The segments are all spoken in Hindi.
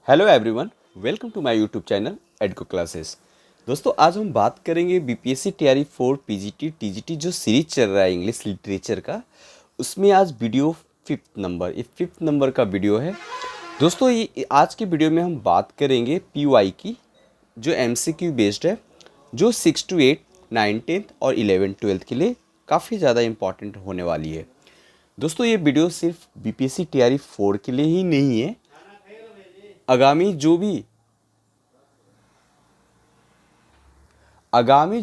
Hello everyone, welcome to my YouTube channel Edco classes. दोस्तों, आज हम बात करेंगे बीपीएससी तैयारी 4 पीजीटी टीजीटी जो सीरीज चल रहा है इंग्लिश लिटरेचर का। उसमें आज वीडियो फिफ्थ नंबर का वीडियो है। दोस्तों, ये आज के वीडियो में हम बात करेंगे पीवाई की, जो एमसीक्यू बेस्ड है, जो 6 to 8 9 10th और 11 12th के लिए काफ़ी ज़्यादा इम्पॉर्टेंट होने वाली है। दोस्तों, ये वीडियो सिर्फ बीपीएससी तैयारी 4 के लिए ही नहीं है। आगामी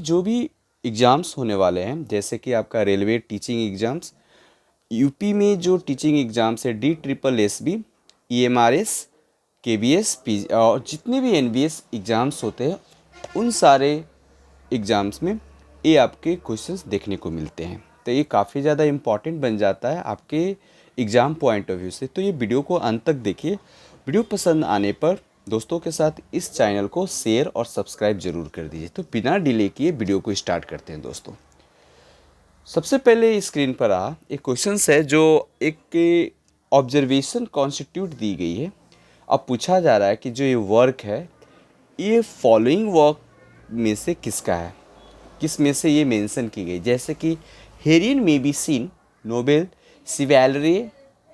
जो भी एग्ज़ाम्स होने वाले हैं, जैसे कि आपका रेलवे टीचिंग एग्ज़ाम्स, यूपी में जो टीचिंग एग्ज़ाम्स है DSSB, EMRS, KBS, और जितने भी NBS एग्ज़ाम्स होते हैं, उन सारे एग्ज़ाम्स में ये आपके क्वेश्चंस देखने को मिलते हैं। तो ये काफ़ी ज़्यादा इम्पॉर्टेंट बन जाता है आपके एग्ज़ाम पॉइंट ऑफ व्यू से। तो ये वीडियो को अंत तक देखिए। वीडियो पसंद आने पर दोस्तों के साथ इस चैनल को शेयर और सब्सक्राइब जरूर कर दीजिए। तो बिना डिले किए वीडियो को स्टार्ट करते हैं। दोस्तों, सबसे पहले स्क्रीन पर एक क्वेश्चन है जो एक ऑब्जर्वेशन कॉन्स्टिट्यूट दी गई है। अब पूछा जा रहा है कि जो ये वर्क है, ये फॉलोइंग वर्क में से किसका है, किस में से ये मेंशन की गई। जैसे कि heroine may be sin, noble, chivalry,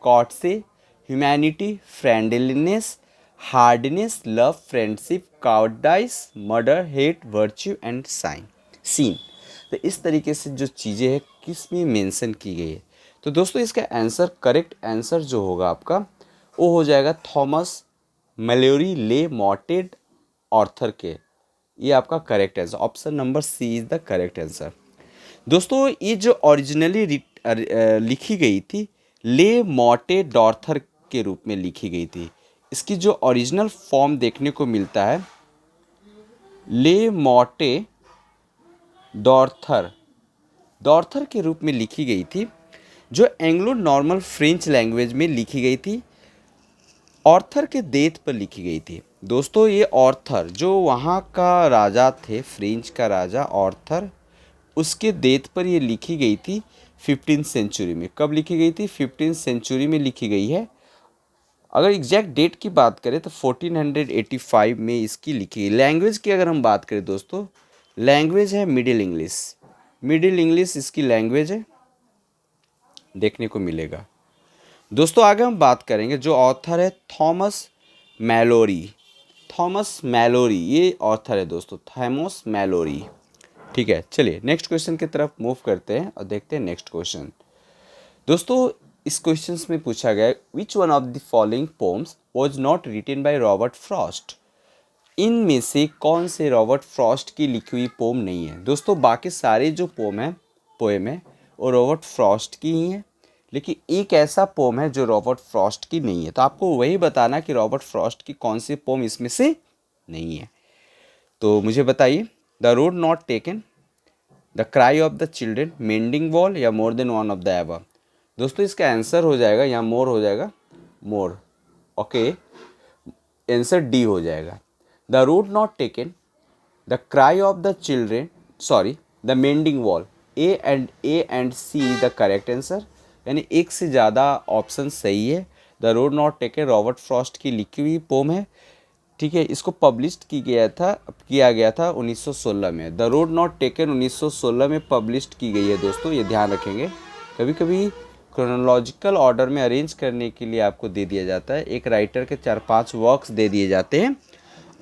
courtesy, humanity, friendliness, hardness, love, friendship, cowardice, murder, hate, virtue and sin. तो इस तरीके से जो चीज़ें हैं किस में मेंशन की गई है। तो दोस्तों, इसका आंसर, करेक्ट आंसर जो होगा आपका, वो हो जाएगा थॉमस मैलोरी ले मॉटेड ऑर्थर के। ये आपका correct answer, option number C is the correct answer. दोस्तों, ये जो ओरिजिनली लिखी गई थी, ले मॉटे डॉर्थर के रूप में लिखी गई थी। इसकी जो ओरिजिनल फॉर्म देखने को मिलता है, ले मॉटे डॉर्थर डॉर्थर के रूप में लिखी गई थी, जो एंग्लो नॉर्मल फ्रेंच लैंग्वेज में लिखी गई थी, ऑर्थर के डेथ पर लिखी गई थी। दोस्तों, ये ऑर्थर जो वहाँ का राजा थे, फ्रेंच का राजा ऑर्थर, उसके डेथ पर ये लिखी गई थी 15th सेंचुरी में। कब लिखी गई थी? 15th सेंचुरी में लिखी गई है। अगर एग्जैक्ट डेट की बात करें तो 1485 में इसकी लिखी गई। लैंग्वेज की अगर हम बात करें दोस्तों, लैंग्वेज है मिडिल इंग्लिश। मिडिल इंग्लिश इसकी लैंग्वेज है, देखने को मिलेगा। दोस्तों, आगे हम बात करेंगे, जो ऑथर है थॉमस मैलोरी। थॉमस मैलोरी ये ऑथर है दोस्तों, थॉमस मैलोरी। ठीक है, चलिए नेक्स्ट क्वेश्चन की तरफ मूव करते हैं और देखते हैं नेक्स्ट क्वेश्चन। दोस्तों, इस क्वेश्चन में पूछा गया, which one of the following poems was not written by Robert Frost. इनमें से कौन से रॉबर्ट फ्रॉस्ट की लिखी हुई पोम नहीं है। दोस्तों, बाकी सारे जो पोम है वो रॉबर्ट फ्रॉस्ट की ही हैं, लेकिन एक ऐसा पोम है जो रॉबर्ट फ्रॉस्ट की नहीं है। तो आपको वही बताना कि रॉबर्ट फ्रॉस्ट की कौन सी पोम इसमें से नहीं है। तो मुझे बताइए, the road not taken, the cry of the children, mending wall, या more than one of the above. दोस्तों, इसका आंसर हो जाएगा, या मोर हो जाएगा, मोर। ओके, आंसर डी हो जाएगा। The road not taken, the cry of the children, sorry, the mending wall. A and see the correct answer, यानी एक से ज़्यादा ऑप्शन सही है। The road not taken Robert Frost की लिखी हुई पोम है। ठीक है, इसको पब्लिश किया गया था 1916 में। द रोड नॉट टेकन 1916 में पब्लिश की गई है दोस्तों, ये ध्यान रखेंगे। कभी कभी क्रोनोलॉजिकल ऑर्डर में अरेंज करने के लिए आपको दे दिया जाता है, एक राइटर के 4-5 वर्क्स दे दिए जाते हैं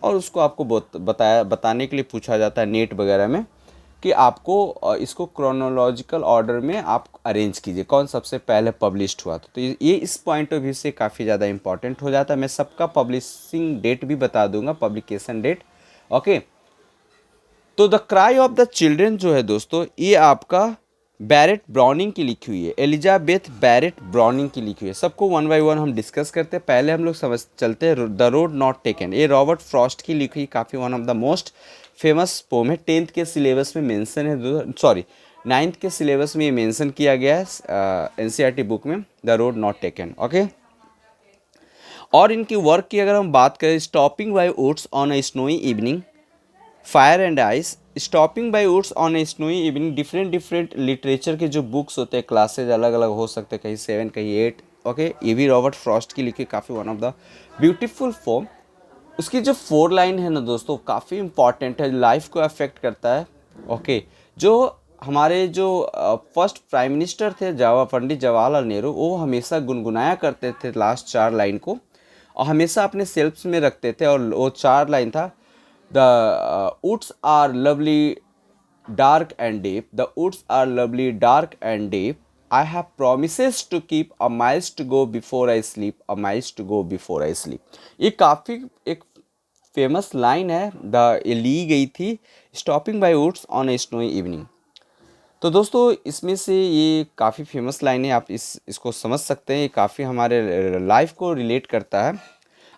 और उसको आपको बताने के लिए पूछा जाता है नेट वगैरह में कि आपको इसको क्रोनोलॉजिकल ऑर्डर में आप अरेंज कीजिए, कौन सबसे पहले पब्लिश्ड हुआ था। तो ये इस पॉइंट ऑफ व्यू से काफ़ी ज़्यादा इंपॉर्टेंट हो जाता है। मैं सबका पब्लिशिंग डेट भी बता दूंगा, पब्लिकेशन डेट। ओके, तो the cry of the children जो है दोस्तों, ये आपका बैरेट ब्राउनिंग की लिखी हुई है, एलिजाबेथ बैरेट ब्राउनिंग की लिखी हुई है। सबको वन बाय वन हम डिस्कस करते हैं। पहले हम लोग समझ चलते हैं द रोड नॉट टेकन, ये रॉबर्ट फ्रॉस्ट की लिखी हुई काफ़ी one of the most famous poem है। 10th के सिलेबस में मेंशन है, सॉरी 9th के सिलेबस में ये मेंशन किया गया है एनसीईआरटी बुक में, the road not taken. Okay, और इनकी वर्क की अगर हम बात करें, stopping by woods on a snowy evening, fire and ice, stopping by woods on a snowy evening, different literature के जो बुक्स होते हैं, क्लासेज अलग अलग हो सकते हैं, कहीं 7 कहीं 8। ओके, ये भी रॉबर्ट फ्रॉस्ट की लिखी काफ़ी one of the beautiful form. उसकी जो 4 लाइन है ना दोस्तों, काफ़ी इम्पॉर्टेंट है, लाइफ को अफेक्ट करता है। ओके, जो हमारे जो फर्स्ट प्राइम मिनिस्टर थे पंडित जवाहरलाल नेहरू, वो हमेशा गुनगुनाया करते थे लास्ट 4 लाइन को, और हमेशा अपने सेल्फ्स में रखते थे। और वो 4 लाइन था, the woods are lovely dark and deep, the woods are lovely, dark and deep. I have promises to keep, a miles to go before I sleep, a miles to go before I sleep. ये काफ़ी एक फेमस लाइन है, ये ली गई थी stopping by woods on a snowy evening. तो दोस्तों इसमें से ये काफ़ी फेमस लाइन है, आप इसको समझ सकते हैं। ये काफ़ी हमारे लाइफ को रिलेट करता है,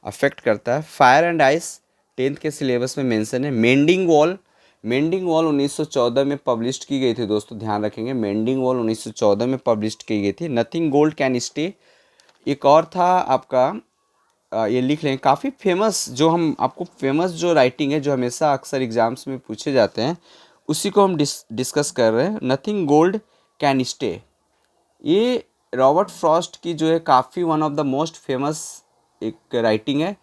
अफेक्ट करता है। फायर एंड आइस 10th के सिलेबस में मेंशन है। मेंडिंग वॉल 1914 में पब्लिश की गई थी दोस्तों, ध्यान रखेंगे। मेंडिंग वॉल 1914 में पब्लिश की गई थी। नथिंग गोल्ड कैन स्टे एक और था आपका, ये लिख लें। काफ़ी फेमस, जो हम आपको फेमस जो राइटिंग है, जो हमेशा अक्सर एग्जाम्स में पूछे जाते हैं, उसी को हम डिस्कस कर रहे हैं। नथिंग गोल्ड कैन स्टे, ये रॉबर्ट फ्रॉस्ट की जो है काफ़ी one of the most famous एक राइटिंग है,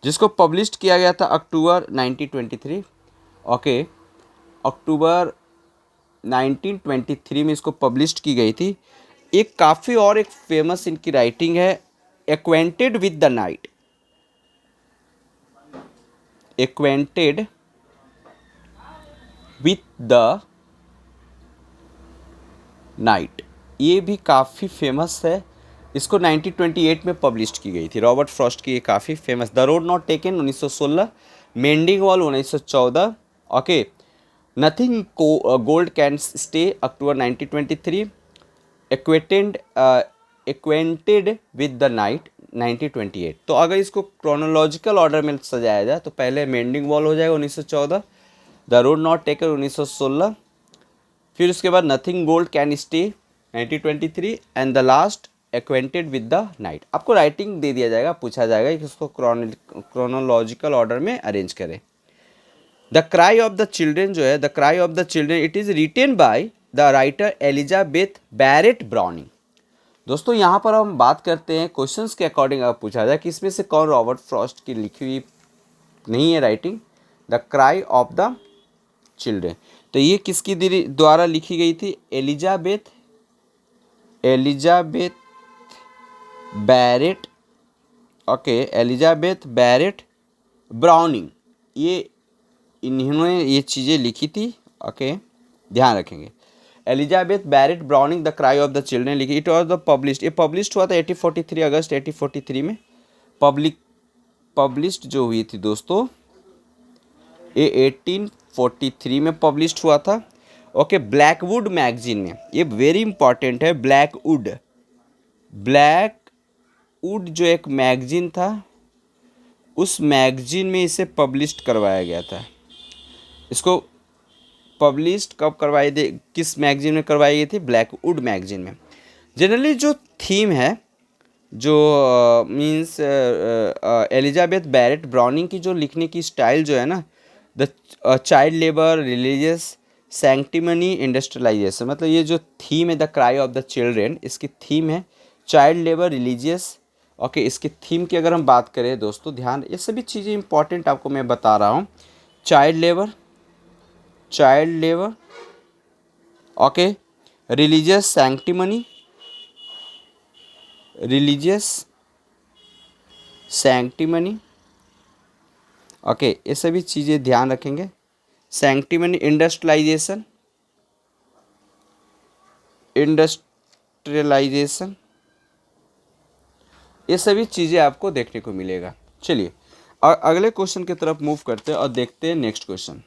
जिसको पब्लिश किया गया था अक्टूबर 1923। ओके, अक्टूबर 1923 में इसको पब्लिश की गई थी। एक काफ़ी और एक फेमस इनकी राइटिंग है, acquainted with the night. Acquainted with the night, ये भी काफ़ी फेमस है। इसको 1928 में पब्लिश की गई थी, रॉबर्ट फ्रॉस्ट की, ये काफ़ी famous. The road not taken 1916, mending wall 1914। Okay, nothing gold can stay October 1923, acquainted with the night 1928। तो अगर इसको क्रोनोलॉजिकल ऑर्डर में सजाया जाए तो पहले मेंडिंग वॉल हो जाएगा 1914, द रोड नॉट टेकन 1916, फिर उसके बाद nothing gold can stay 1923, and the last acquainted with the night. आपको राइटिंग दे दिया जाएगा, पूछा जाएगा कि उसको क्रोनोलॉजिकल ऑर्डर में अरेंज करें। The cry of the children जो है, the cry of the children, it is written by the writer Elizabeth Barrett Browning. दोस्तों यहाँ पर हम बात करते हैं क्वेश्चंस के अकॉर्डिंग, अगर पूछा जाए कि इसमें से कौन रॉबर्ट फ्रॉस्ट की लिखी हुई नहीं है writing, the cry of the children, तो ये किसकी द्वारा लिखी गई थी? Elizabeth Barrett. Okay, Elizabeth Barrett Browning, ये इन्होंने ये चीज़ें लिखी थी। ओके, ध्यान रखेंगे। Elizabeth Barrett Browning the cry of the children लिखी। इट वॉज द पब्लिश्ड, ये पब्लिश्ड हुआ था 1843, अगस्त 1843 में पब्लिश्ड जो हुई थी दोस्तों, ये 1843 में पब्लिश्ड हुआ था। ओके, ब्लैकवुड मैगजीन में, ये वेरी इंपॉर्टेंट है। ब्लैकवुड जो एक मैगजीन था, उस मैगजीन में इसे पब्लिश्ड करवाया गया था। इसको पब्लिश्ड कब करवाई थी, किस मैगजीन में करवाई गई थी? ब्लैकवुड मैगजीन में। जनरली जो थीम है, जो मींस एलिजाबेथ बैरेट ब्राउनिंग की जो लिखने की स्टाइल जो है ना, the child labour, religious, sanctimony, industrialisation, मतलब ये जो थीम है the cry of the children, इसकी थीम है चाइल्ड लेबर, रिलीजियस। ओके, इसकी थीम की अगर हम बात करें दोस्तों, ध्यान, ये सभी चीज़ें इंपॉर्टेंट आपको मैं बता रहा हूँ। Child labour, okay, religious sanctimony, okay, ये सभी चीज़ें ध्यान रखेंगे। सैंक्टिमनी, इंडस्ट्रियलाइजेशन, ये सभी चीज़ें आपको देखने को मिलेगा। चलिए अगले क्वेश्चन की तरफ मूव करते हैं और देखते हैं next question.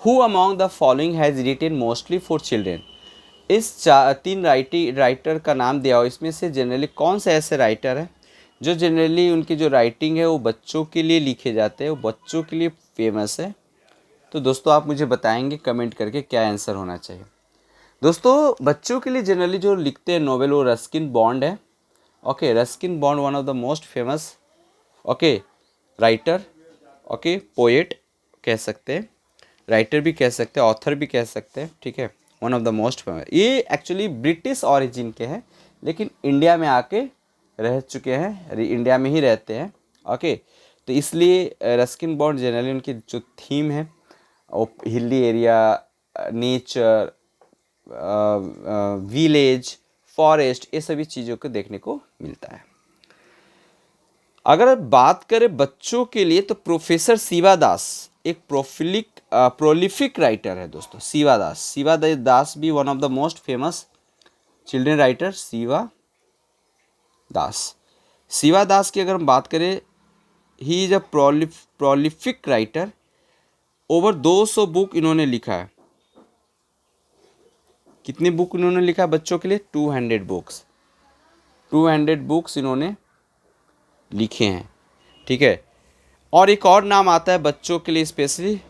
Who among the following has retain mostly for children? इस 3 राइटर का नाम दिया हो, इसमें से जनरली कौन से ऐसे राइटर हैं जो जनरली उनकी जो राइटिंग है वो बच्चों के लिए लिखे जाते हैं, वो बच्चों के लिए फेमस है? तो दोस्तों आप मुझे बताएंगे कमेंट करके क्या आंसर होना चाहिए। दोस्तों बच्चों के लिए जनरली जो लिखते हैं नोवेल, वो रस्किन बॉन्ड है। Okay, Ruskin bond one of the most famous, okay, writer, okay, poet कह सकते हैं, राइटर भी कह सकते हैं, ऑथर भी कह सकते हैं, ठीक है, one of the most famous. ये एक्चुअली ब्रिटिश ऑरिजिन के हैं, लेकिन इंडिया में आके रह चुके हैं, इंडिया में ही रहते हैं। ओके, तो इसलिए रस्किन बॉन्ड जनरली उनकी जो थीम है वो hilly area, nature, village, forest, ये सभी चीज़ों को देखने को मिलता है। अगर बात करें बच्चों के लिए तो प्रोफेसर शिवा दास एक प्रोलिफिक राइटर है दोस्तों। शिवा दास भी one of the most famous children writer. Shiva Das की अगर हम बात करें, he is a prolific writer. Over 200 book इन्होंने लिखा है। कितनी बुक इन्होंने लिखा है बच्चों के लिए? 200 बुक्स। 200 बुक्स इन्होंने लिखे हैं, ठीक है। और एक और नाम आता है बच्चों के लिए स्पेशली,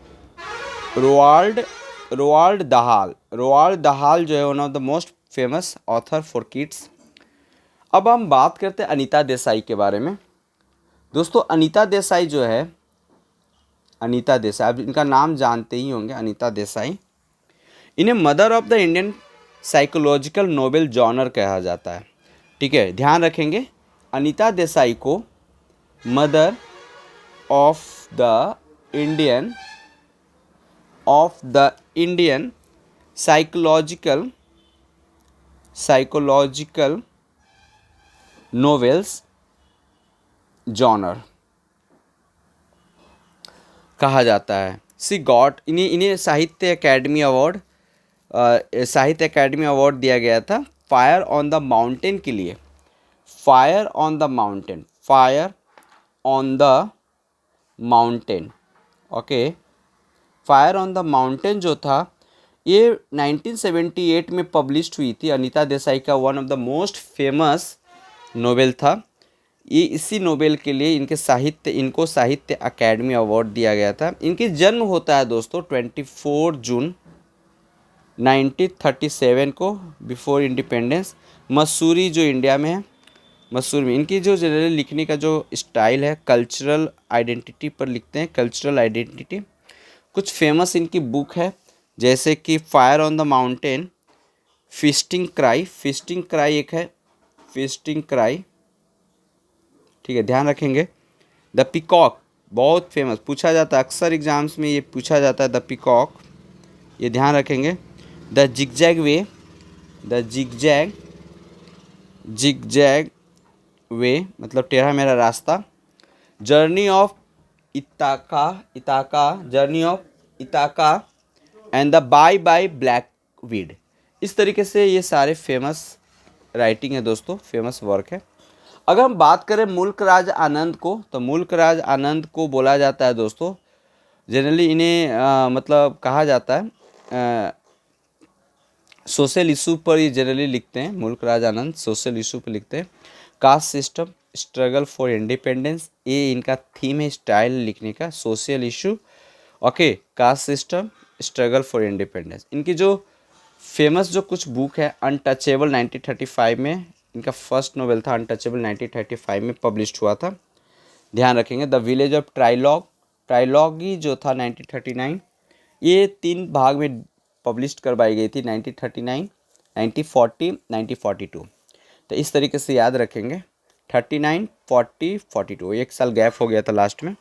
रोआल्ड दहाल जो है one of the most famous author for kids. अब हम बात करते हैं अनीता देसाई के बारे में। दोस्तों अनीता देसाई जो है, अनीता देसाई, आप इनका नाम जानते ही होंगे, अनीता देसाई। इन्हें mother of the Indian psychological Nobel genre कहा जाता है, ठीक है, ध्यान रखेंगे। अनीता देसाई को mother of the Indian psychological novels genre कहा जाता है। सी गॉट, इन्हें साहित्य अकेडमी अवार्ड दिया गया था फायर ऑन द माउंटेन के लिए। Fire on the mountain, okay. Fire on the mountain जो था ये 1978 में पब्लिश्ड हुई थी। अनीता देसाई का one of the most famous novel था ये। इसी नोवेल के लिए इनको साहित्य अकेडमी अवार्ड दिया गया था। इनकी जन्म होता है दोस्तों 24 जून 1937 को, बिफोर इंडिपेंडेंस, मसूरी जो इंडिया में है, मसूरी में। इनकी जो जनरली लिखने का जो स्टाइल है, कल्चरल आइडेंटिटी पर लिखते हैं, कल्चरल आइडेंटिटी। कुछ फेमस इनकी बुक है जैसे कि fire on the mountain, feasting cry एक है, फीस्टिंग क्राई, ठीक है, ध्यान रखेंगे। द पीकॉक बहुत फेमस, पूछा जाता है अक्सर एग्जाम्स में, ये पूछा जाता है द पीकॉक, ये ध्यान रखेंगे। द जिगजैग वे मतलब टेढ़ा मेरा रास्ता। Journey of Ithaca and the by black weed. इस तरीके से ये सारे फेमस राइटिंग है दोस्तों, फेमस वर्क है। अगर हम बात करें मुल्क राज आनंद को, तो मुल्क राज आनंद को बोला जाता है दोस्तों, जनरली इन्हें मतलब कहा जाता है सोशल इशू पर ये जनरली लिखते हैं। मुल्क राज आनंद सोशल इशू पर लिखते हैं। Caste system, struggle for independence, ये इनका थीम है, स्टाइल लिखने का, social issue, okay. Caste system, struggle for independence. इनकी जो फेमस जो कुछ बुक है, अनटचेबल 1935 में इनका फर्स्ट नोवेल था, अनटचेबल 1935 में पब्लिश्ड हुआ था, ध्यान रखेंगे। द विलेज ऑफ ट्राइलॉगी जो था 1939, ये 3 भाग में पब्लिश करवाई गई थी, 1939, 1940, 1942। तो इस तरीके से याद रखेंगे, 39, 40, 42, एक साल गैप हो गया था लास्ट में।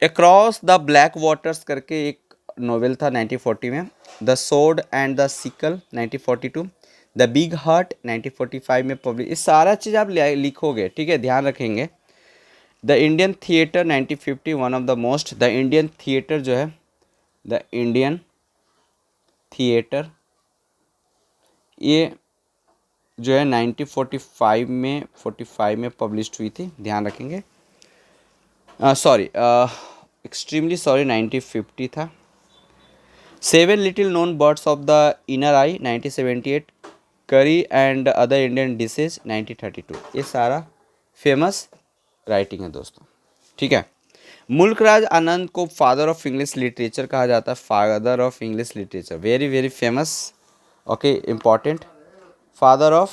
अक्रॉस द ब्लैक वाटर्स करके एक नोवेल था 1940 में। The sword and the sickle 1942। The big heart 1945 में पब्लिश। ये सारा चीज़ आप लिखोगे, ठीक है, ध्यान रखेंगे। The Indian theatre 1950, one of the most. The Indian theatre जो है, द इंडियन थिएटर, ये जो है 1945 में 45 में पब्लिश्ड हुई थी, ध्यान रखेंगे। एक्सट्रीमली सॉरी 1950 था। 7 little known birds of the inner eye 1978। Curry and other Indian dishes 1932। ये सारा फेमस राइटिंग है दोस्तों, ठीक है। मुल्क राज आनंद को फादर ऑफ इंग्लिश लिटरेचर कहा जाता है, father of English literature, very very famous, okay, important. Father of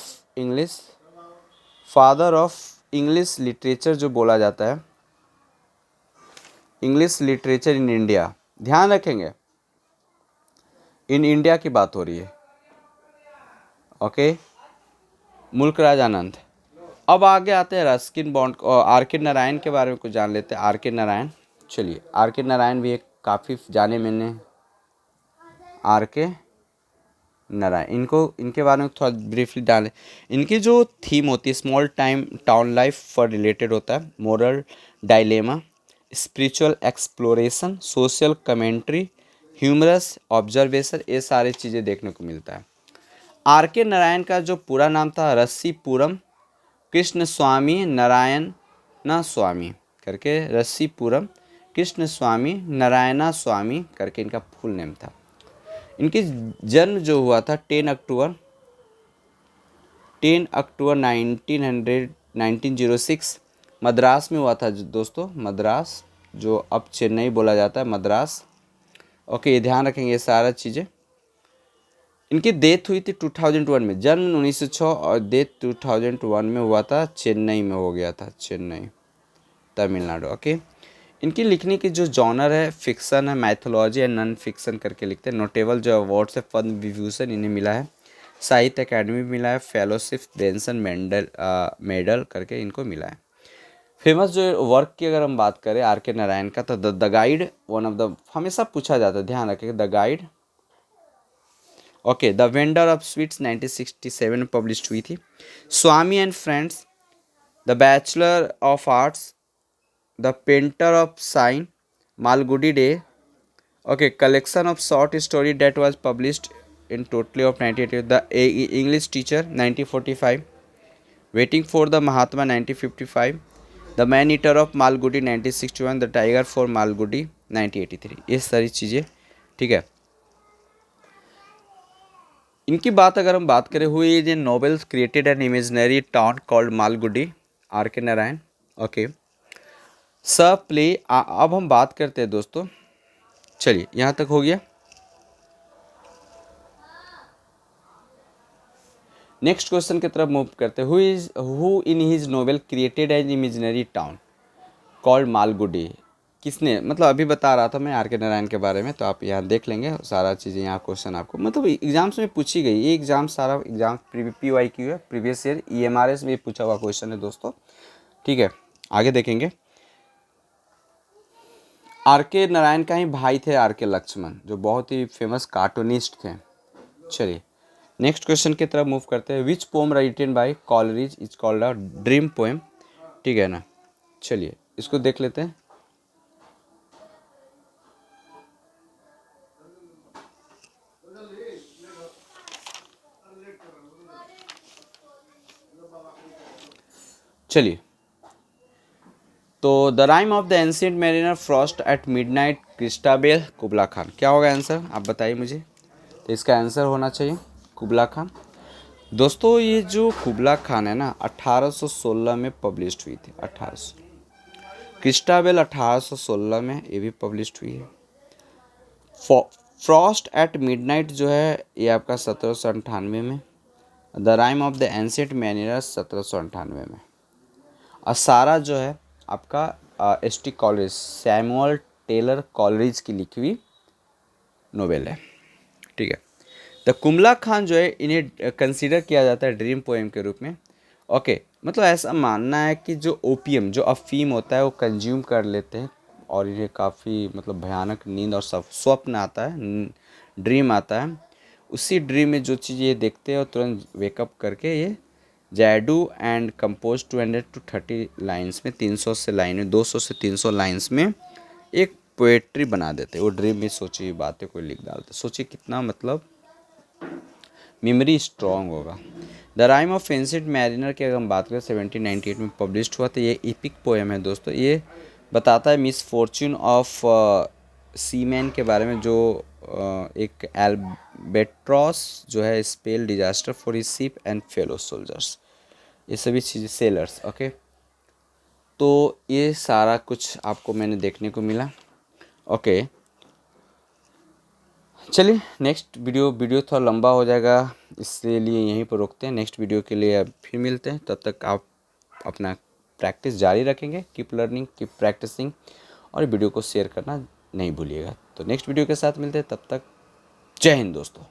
English literature जो बोला जाता है, इंग्लिश लिटरेचर इन इंडिया, ध्यान रखेंगे, इन इंडिया की बात हो रही है, ओके। मुल्क राज आनंद। अब आगे आते हैं रस्किन बॉन्ड और आर के नारायण के बारे में कुछ जान लेते हैं। आर के नारायण, चलिए आर के नारायण भी एक काफ़ी जाने मैंने आर के नारायण, इनके बारे में थोड़ा ब्रीफली डालें। इनकी जो थीम होती है स्मॉल टाइम टाउन लाइफ पर रिलेटेड होता है, moral dilemma, spiritual exploration, social commentary, humorous observation, ये सारी चीज़ें देखने को मिलता है। आर के नारायण का जो पूरा नाम था रस्सीपुरम कृष्ण स्वामी नारायण स्वामी करके, रस्सीपुरम कृष्ण स्वामी नारायणा स्वामी करके इनका फुल नेम था। इनकी जन्म जो हुआ था 10 अक्टूबर 1906 मद्रास में हुआ था दोस्तों। मद्रास जो अब चेन्नई बोला जाता है, मद्रास। ओके, ये ध्यान रखेंगे ये सारा चीज़ें। इनकी डेथ हुई थी 2001 में, जन्म 1906 और डेथ 2001 में हुआ था, चेन्नई में हो गया था, चेन्नई तमिलनाडु। ओके, इनकी लिखने की जो जॉनर है फिक्सन है, मैथोलॉजी एंड नॉन फिक्सन करके लिखते हैं। नोटेबल जो अवार्ड्स है, पद्म विभूषण इन्हें मिला है, साहित्य अकेडमी मिला है, फेलोशिप बेंसन मेडल करके इनको मिला है। फेमस जो वर्क की अगर हम बात करें आर के नारायण का, तो the guide one of the, हमेशा पूछा जाता है, ध्यान रखिएगा, the guide. Okay, the vendor of sweets 1967 publish हुई थी। Swami and friends, the bachelor of arts, the painter of sign, Malgudi day. Okay, collection of short story that was published in totally of 1988, the English teacher 1945, waiting for the Mahatma 1955, the man eater of Malgudi 1961, the tiger for Malgudi 1983। ये सारी चीज़ें, ठीक है। इनकी बात अगर हम बात करें, हुई is a novels created an imaginary town called Malgudi, R K Narayan. Okay, सब प्ले। अब हम बात करते हैं दोस्तों, चलिए यहाँ तक हो गया। नेक्स्ट क्वेश्चन की तरफ मूव करते हैं। Who in his novel created an imaginary town called Malgudi, किसने, मतलब अभी बता रहा था मैं आर के नारायण के बारे में, तो आप यहाँ देख लेंगे सारा चीज़ें। यहाँ क्वेश्चन आपको मतलब एग्जाम्स में पूछी गई, ये एग्जाम सारा एग्जाम PYQ है, प्रीवियस ईयर EMRS में पूछा हुआ क्वेश्चन है दोस्तों, ठीक है। आगे देखेंगे, आर के नारायण का ही भाई थे आर के लक्ष्मण, जो बहुत ही फेमस कार्टूनिस्ट थे। चलिए नेक्स्ट क्वेश्चन की तरफ मूव करते हैं। Which poem written by Coleridge is called a dream poem, ठीक है ना। चलिए इसको देख लेते हैं। चलिए, तो the rime of the ancient mariner frost at midnight Christabel Kubla Khan, क्या होगा आंसर, आप बताइए मुझे। तो इसका आंसर होना चाहिए कुबला खान। दोस्तों ये जो कुबला खान है ना 1816 में पब्लिश्ड हुई थी, 1800। क्रिस्टाबेल 1816 में ये भी पब्लिश्ड हुई है। फ्रॉस्ट एट मिडनाइट जो है ये आपका 1798 में। The rime of the ancient mariner 1798 में। और सारा जो है आपका ST Coleridge, Samuel Taylor Coleridge की लिखी हुई नोवेल है, ठीक है। द कुबला खान जो है इन्हें कंसीडर किया जाता है ड्रीम पोएम के रूप में। ओके, मतलब ऐसा मानना है कि जो ओपियम, जो अफीम होता है वो कंज्यूम कर लेते हैं और इन्हें काफ़ी मतलब भयानक नींद और स्वप्न आता है, ड्रीम आता है। उसी ड्रीम में जो चीज़ ये देखते हैं और तुरंत वेकअप करके ये जैडू एंड कंपोज 200 to 30 लाइन्स में, 300 से लाइन, 200 से 300 लाइन्स में एक पोएट्री बना देते। वो ड्रीम में सोची हुई बातें कोई लिख डालते। सोचिए कितना मतलब मेमोरी स्ट्रॉन्ग होगा। The rime of ancient mariner की अगर हम बात करें 1798 में पब्लिश्ड हुआ, तो ये एपिक पोएम है दोस्तों। ये बताता है मिसफॉर्च्यून ऑफ सीमैन के बारे में, जो एक एल्बेट्रॉस जो है spell disaster for his ship and fellow soldiers, ये सभी चीज़ें सेलर्स। ओके, तो ये सारा कुछ आपको मैंने देखने को मिला। ओके, चलिए नेक्स्ट वीडियो थोड़ा लंबा हो जाएगा, इसलिए यहीं पर रोकते हैं। नेक्स्ट वीडियो के लिए अब फिर मिलते हैं, तब तक आप अपना प्रैक्टिस जारी रखेंगे। कीप लर्निंग, कीप प्रैक्टिसिंग, और वीडियो को शेयर करना नहीं भूलिएगा। तो नेक्स्ट वीडियो के साथ मिलते हैं, तब तक जय हिंद दोस्तों।